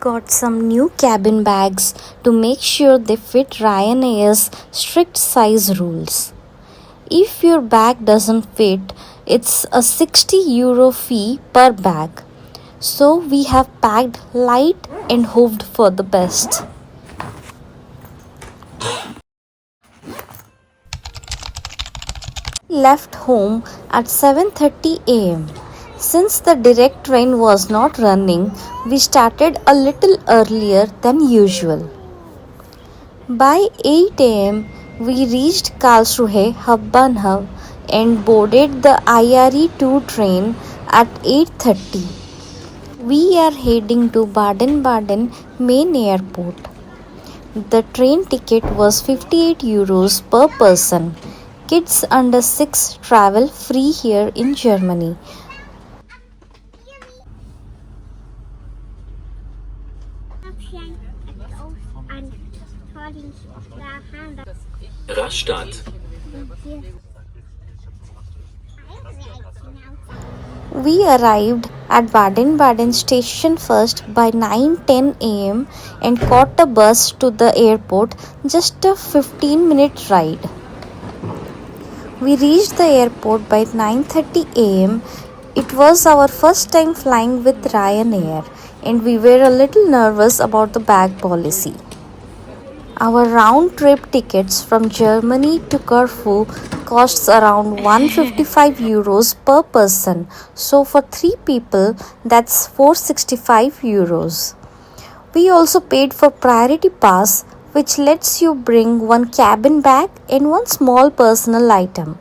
got some new cabin bags to make sure they fit Ryanair's strict size rules. If your bag doesn't fit, it's a €60 fee per bag. So we have packed light and hoped for the best. Left home at 7:30 am. Since the direct train was not running, we started a little earlier than usual. By 8 am, we reached Karlsruhe Hauptbahnhof and boarded the IRE2 train at 8:30. We are heading to Baden-Baden main airport. The train ticket was €58 per person. Kids under 6 travel free here in Germany. Rastatt. We arrived at Baden-Baden station first by 9:10 am and caught a bus to the airport, just a 15-minute ride. We reached the airport by 9:30 am. It was our first time flying with Ryanair and we were a little nervous about the bag policy. Our round trip tickets from Germany to Corfu costs around €155 per person. So for 3 people, that's €465. We also paid for priority pass, which lets you bring one cabin bag and one small personal item.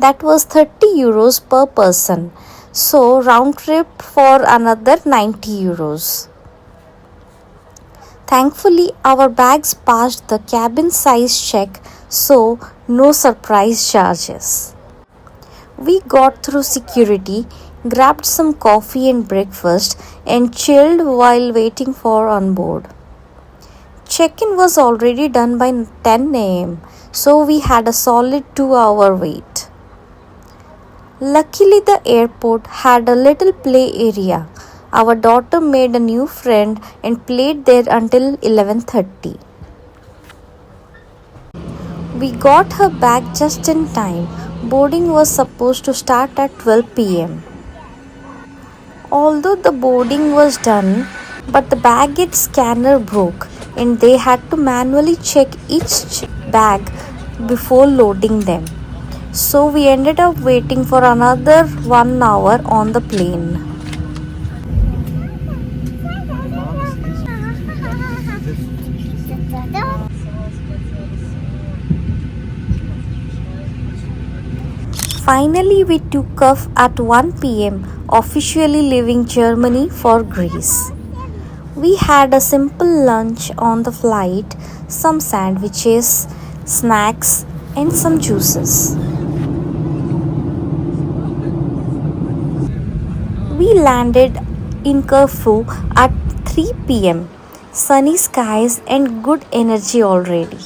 That was €30 per person. So round trip for another €90. Thankfully, our bags passed the cabin size check, so no surprise charges. We got through security, grabbed some coffee and breakfast, and chilled while waiting for on board. Check-in was already done by 10 am, so we had a solid 2-hour wait. Luckily, the airport had a little play area. Our daughter made a new friend and played there until 11:30. We got her back just in time. Boarding was supposed to start at 12 pm. Although the boarding was done, but the baggage scanner broke and they had to manually check each bag before loading them. So we ended up waiting for another 1 hour on the plane. Finally, we took off at 1 pm, officially leaving Germany for Greece. We had a simple lunch on the flight, some sandwiches, snacks, and some juices. We landed in Corfu at 3 pm. Sunny skies and good energy already.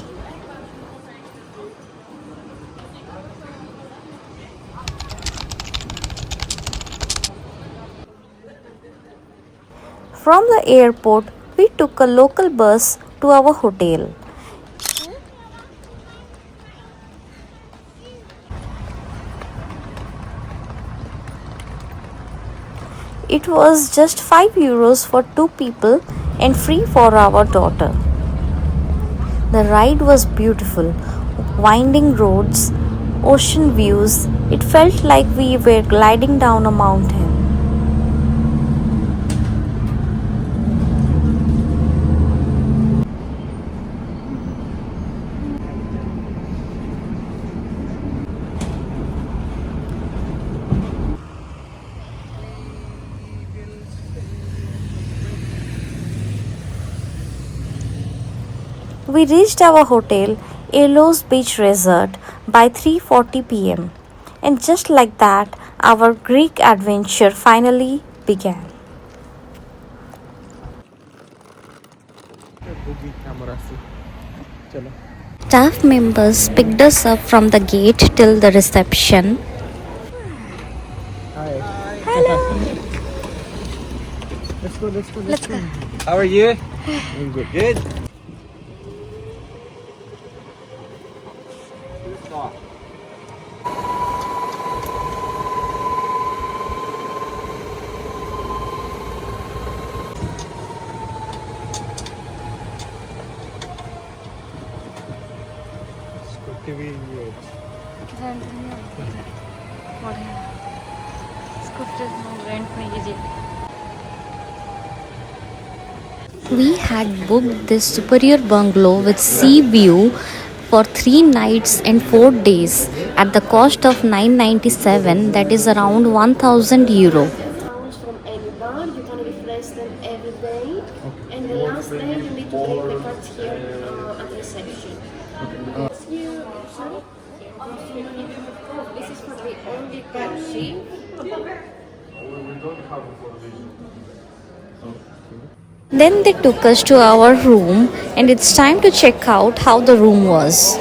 From the airport, we took a local bus to our hotel. It was just €5 for 2 people and free for our daughter. The ride was beautiful, winding roads, ocean views. It felt like we were gliding down a mountain. We reached our hotel, Aeolos Beach Resort, by 3:40 pm. And just like that, our Greek adventure finally began. Staff members picked us up from the gate till the reception. Hi. Hello. Let's Let's go. How are you? I'm good. Good. We had booked this superior bungalow with sea view for 3 nights and 4 days at the cost of 997, that is around 1000 euro. Pounds from any bar. You can refresh them every day. And the last day you need to bring the cards here at reception. You, sorry? This is for the only taxi. Then they took us to our room and it's time to check out how the room was.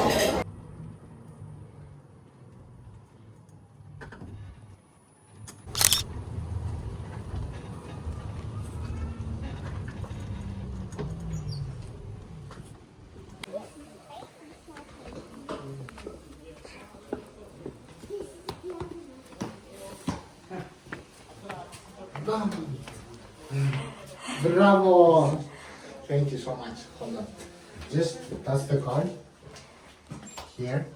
Bravo! Thank you so much. Hold on. Just touch the card. Here.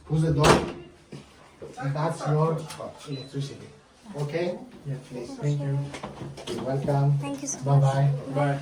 Push the door. And that's your electricity. Okay? Yeah, please. Thank you. You're welcome. Thank you so Bye-bye. Bye.